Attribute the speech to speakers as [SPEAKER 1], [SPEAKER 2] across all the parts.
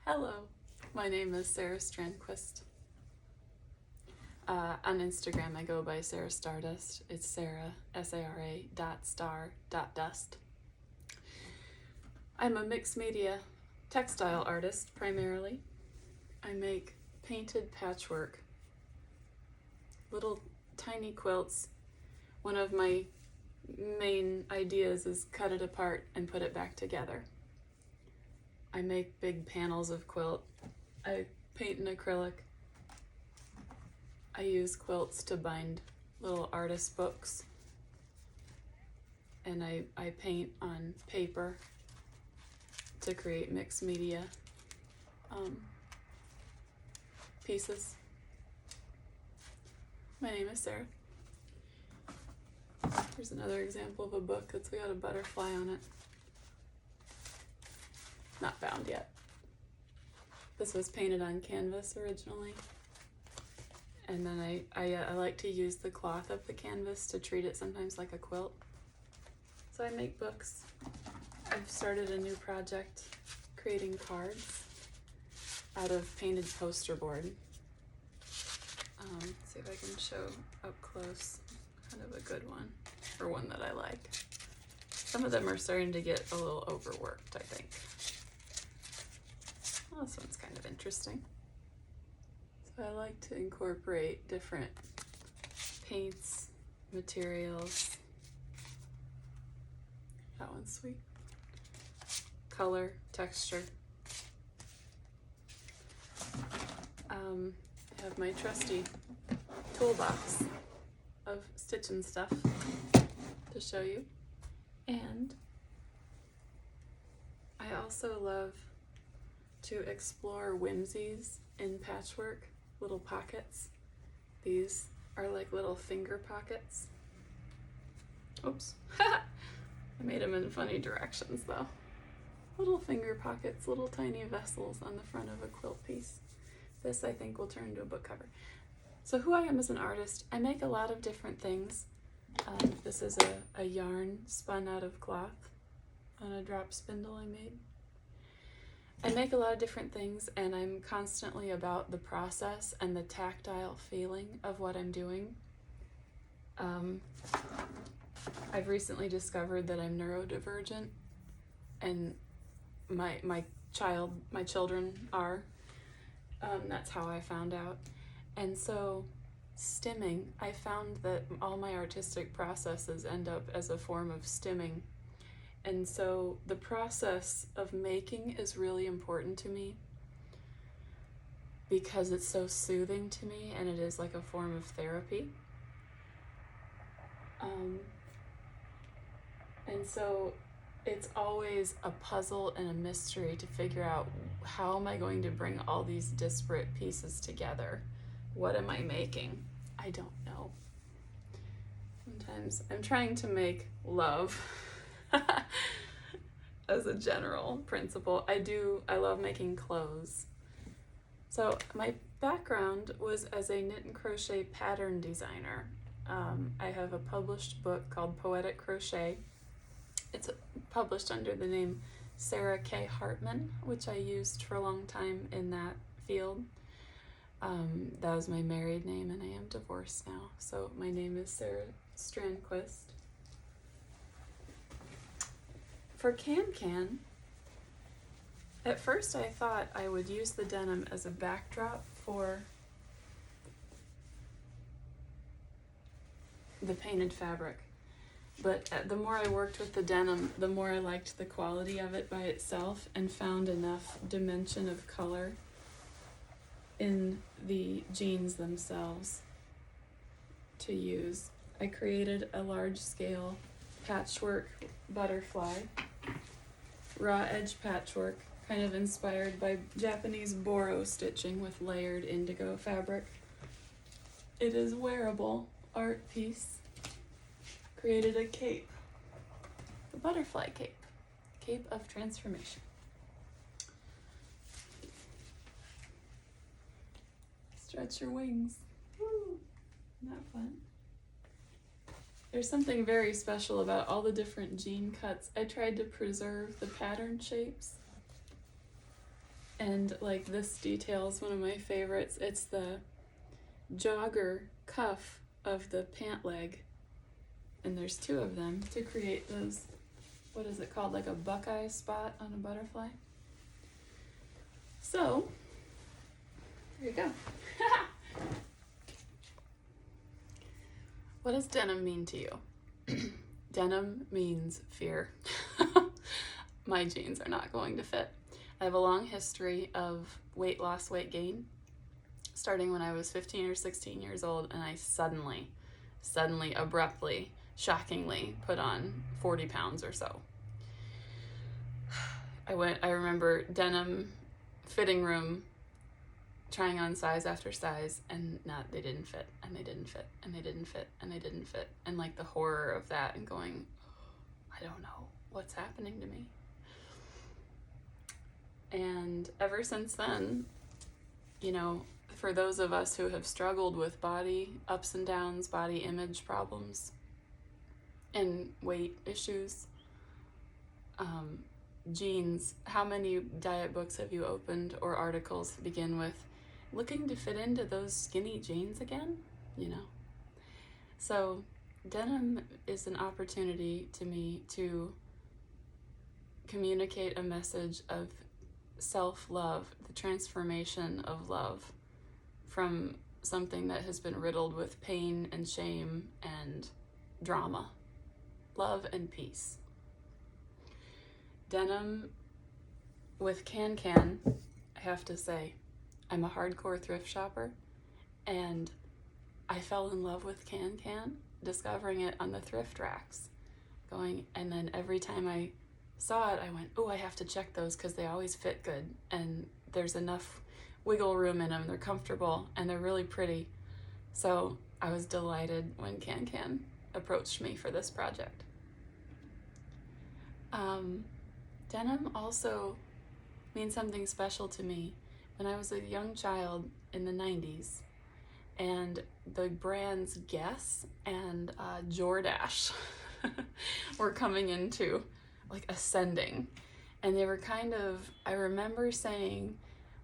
[SPEAKER 1] Hello, my name is Sara Strandquist. On Instagram I go by Sara Stardust. It's Sara, S-A-R-A .star.dust. I'm a mixed media textile artist primarily. I make painted patchwork, little tiny quilts. One of my main ideas is cut it apart and put it back together. I make big panels of quilt. I paint in acrylic. I use quilts to bind little artist books. And I paint on paper to create mixed media pieces. My name is Sara. Here's another example of a book that's got a butterfly on it. Not found yet. This was painted on canvas originally. And then I like to use the cloth of the canvas to treat it sometimes like a quilt. So I make books. I've started a new project creating cards out of painted poster board. Let's see if I can show up close kind of a good one, or one that I like. Some of them are starting to get a little overworked, I think. Well, this one's kind of interesting. So I like to incorporate different paints, materials. That one's sweet. Color, texture. I have my trusty toolbox of stitching stuff to show you. And I also love to explore whimsies in patchwork, little pockets. These are like little finger pockets. Oops, I made them in funny directions though. Little finger pockets, little tiny vessels on the front of a quilt piece. This I think will turn into a book cover. So who I am as an artist, I make a lot of different things. This is a yarn spun out of cloth on a drop spindle I made. I make a lot of different things, and I'm constantly about the process and the tactile feeling of what I'm doing. I've recently discovered that I'm neurodivergent, and my children are. That's how I found out. And so stimming, I found that all my artistic processes end up as a form of stimming. And so the process of making is really important to me because it's so soothing to me, and it is like a form of therapy. And so it's always a puzzle and a mystery to figure out, how am I going to bring all these disparate pieces together? What am I making? I don't know. Sometimes I'm trying to make love as a general principle. I love making clothes. So my background was as a knit and crochet pattern designer. I have a published book called Poetic Crochet. It's published under the name Sara K. Hartman, which I used for a long time in that field. That was my married name, and I am divorced now. So my name is Sara Strandquist. For Kancan, at first I thought I would use the denim as a backdrop for the painted fabric. But the more I worked with the denim, the more I liked the quality of it by itself, and found enough dimension of color in the jeans themselves to use. I created a large-scale patchwork butterfly, raw edge patchwork, kind of inspired by Japanese boro stitching with layered indigo fabric. It is wearable art piece. Created a cape, the butterfly cape, cape of transformation. Stretch your wings. Woo! Isn't that fun? There's something very special about all the different jean cuts. I tried to preserve the pattern shapes And like this detail is one of my favorites. It's the jogger cuff of the pant leg. And there's two of them to create those, what is it called, like a buckeye spot on a butterfly. So, there you go. What does denim mean to you? Denim means fear. My jeans are not going to fit. I have a long history of weight loss, weight gain, starting when I was 15 or 16 years old, and I suddenly, abruptly, shockingly put on 40 pounds or so. I remember denim fitting room, trying on size after size, and they didn't fit, and they didn't fit, and they didn't fit, and they didn't fit. And like the horror of that and going, I don't know what's happening to me. And ever since then, you know, for those of us who have struggled with body ups and downs, body image problems, and weight issues, jeans, how many diet books have you opened or articles begin with, looking to fit into those skinny jeans again, you know? So denim is an opportunity to me to communicate a message of self-love, the transformation of love from something that has been riddled with pain and shame and drama. Love and peace. Denim with Kancan, I have to say, I'm a hardcore thrift shopper, and I fell in love with Kancan, discovering it on the thrift racks, and then every time I saw it, I went, oh, I have to check those because they always fit good, and there's enough wiggle room in them, they're comfortable, and they're really pretty. So I was delighted when Kancan approached me for this project. Denim also means something special to me. When I was a young child in the 90s, and the brands Guess and Jordache were coming into, like, ascending. And they were kind of, I remember saying,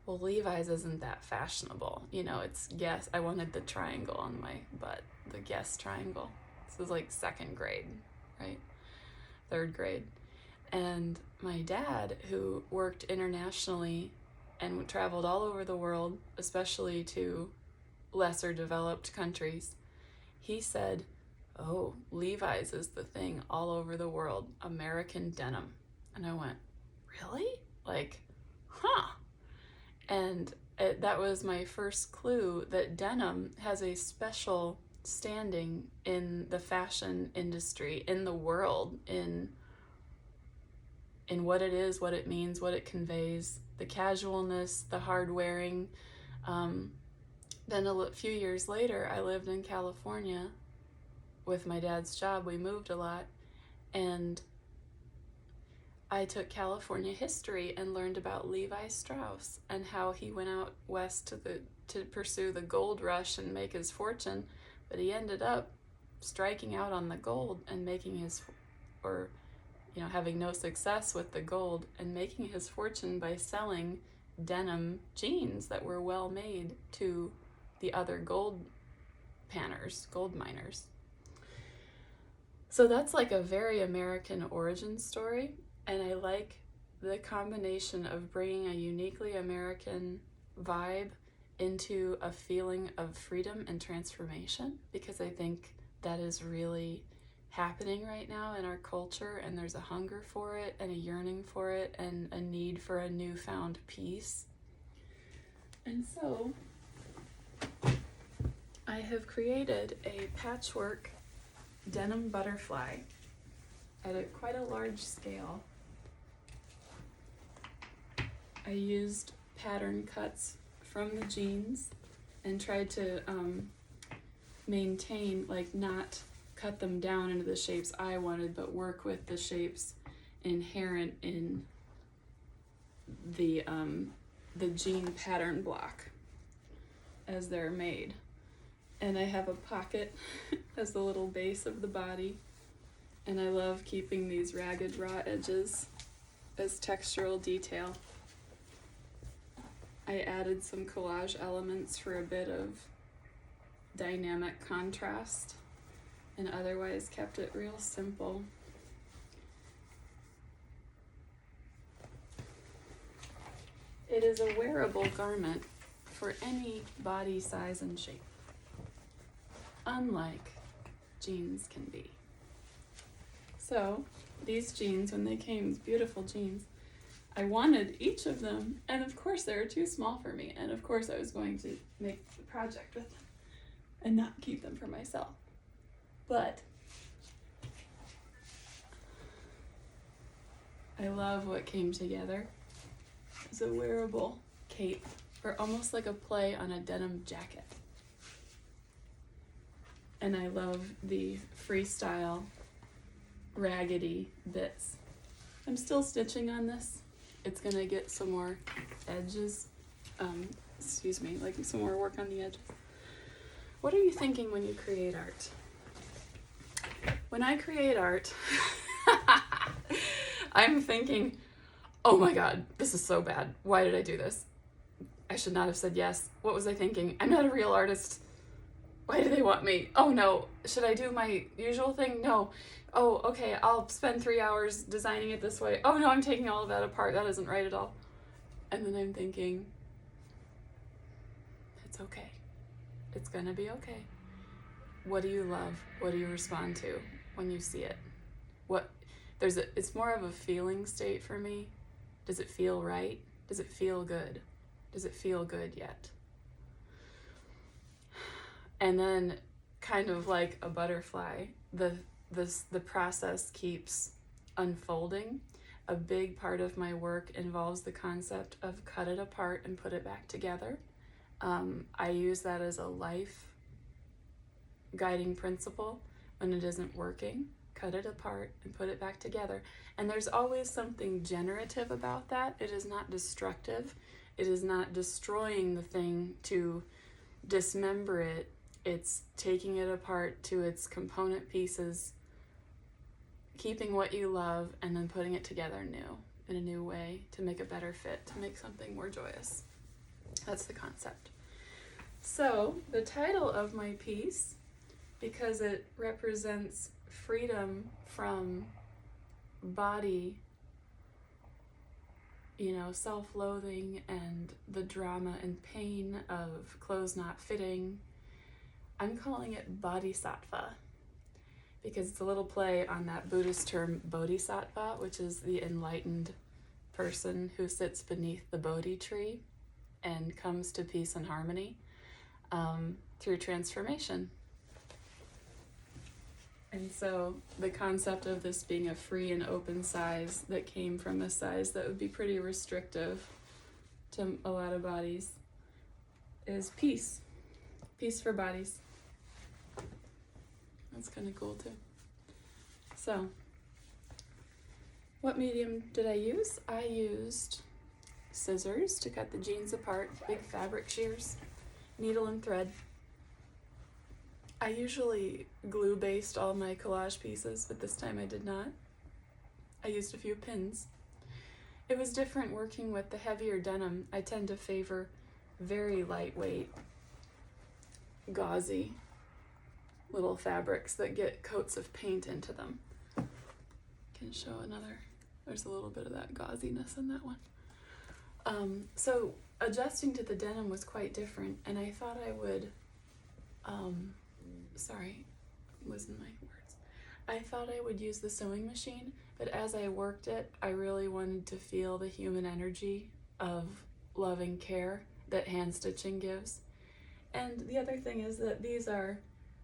[SPEAKER 1] well, Levi's isn't that fashionable. You know, it's Guess. I wanted the triangle on my butt, the Guess triangle. This was like 2nd grade, right? 3rd grade. And my dad, who worked internationally and traveled all over the world, especially to lesser developed countries, he said, oh, Levi's is the thing all over the world, American denim. And I went, really? Like, huh. And that was my first clue that denim has a special standing in the fashion industry, in the world, in what it is, what it means, what it conveys, the casualness, the hard wearing. Then a few years later, I lived in California with my dad's job. We moved a lot, and I took California history and learned about Levi Strauss and how he went out west to pursue the gold rush and make his fortune, but he ended up striking out on the gold and having no success with the gold and making his fortune by selling denim jeans that were well made to the other gold miners. So that's like a very American origin story, and I like the combination of bringing a uniquely American vibe into a feeling of freedom and transformation, because I think that is really happening right now in our culture, and there's a hunger for it and a yearning for it and a need for a newfound peace. And so I have created a patchwork denim butterfly at quite a large scale. I used pattern cuts from the jeans and tried to maintain, like, not cut them down into the shapes I wanted, but work with the shapes inherent in the jean pattern block as they're made. And I have a pocket as the little base of the body, and I love keeping these ragged raw edges as textural detail. I added some collage elements for a bit of dynamic contrast, and otherwise kept it real simple. It is a wearable garment for any body size and shape, unlike jeans can be. So these jeans, when they came, these beautiful jeans, I wanted each of them, and of course they were too small for me, and of course I was going to make the project with them and not keep them for myself. But I love what came together. It's a wearable cape, or almost like a play on a denim jacket. And I love the freestyle raggedy bits. I'm still stitching on this. It's gonna get some more edges, like some more work on the edges. What are you thinking when you create art? When I create art, I'm thinking, oh my God, this is so bad. Why did I do this? I should not have said yes. What was I thinking? I'm not a real artist. Why do they want me? Oh no, should I do my usual thing? No. Oh, okay, I'll spend 3 hours designing it this way. Oh no, I'm taking all of that apart. That isn't right at all. And then I'm thinking, it's okay. It's gonna be okay. What do you love? What do you respond to when you see it? It's more of a feeling state for me. Does it feel right? Does it feel good? Does it feel good yet? And then, kind of like a butterfly, the process keeps unfolding. A big part of my work involves the concept of cut it apart and put it back together. I use that as a life guiding principle when it isn't working. Cut it apart and put it back together. And there's always something generative about that. It is not destructive. It is not destroying the thing to dismember it. It's taking it apart to its component pieces, keeping what you love, and then putting it together new, in a new way, to make a better fit, to make something more joyous. That's the concept. So the title of my piece, because it represents freedom from body, self-loathing and the drama and pain of clothes not fitting, I'm calling it bodhisattva, because it's a little play on that Buddhist term bodhisattva, which is the enlightened person who sits beneath the Bodhi tree and comes to peace and harmony through transformation. And so the concept of this being a free and open size that came from a size that would be pretty restrictive to a lot of bodies is peace. Peace for bodies. That's kind of cool too. So, what medium did I use? I used scissors to cut the jeans apart, big fabric shears, needle and thread. I usually glue-based all my collage pieces, but this time I did not. I used a few pins. It was different working with the heavier denim. I tend to favor very lightweight, gauzy little fabrics that get coats of paint into them. I can show there's a little bit of that gauziness in that one. So adjusting to the denim was quite different, and I thought I would, losing my words. I thought I would use the sewing machine, but as I worked it, I really wanted to feel the human energy of loving care that hand stitching gives. And the other thing is that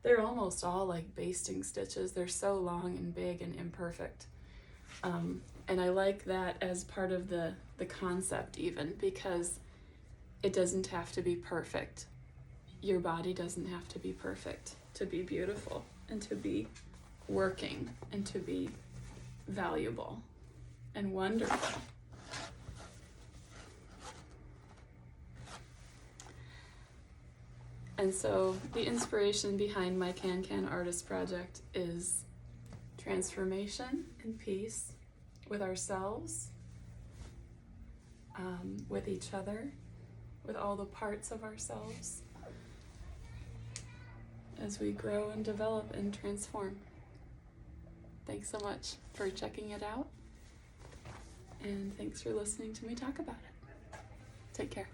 [SPEAKER 1] they're almost all like basting stitches. They're so long and big and imperfect. And I like that as part of the concept even, because it doesn't have to be perfect. Your body doesn't have to be perfect to be beautiful and to be working and to be valuable and wonderful. And so the inspiration behind my Kancan artist project is transformation and peace with ourselves, with each other, with all the parts of ourselves as we grow and develop and transform. Thanks so much for checking it out, and thanks for listening to me talk about it. Take care.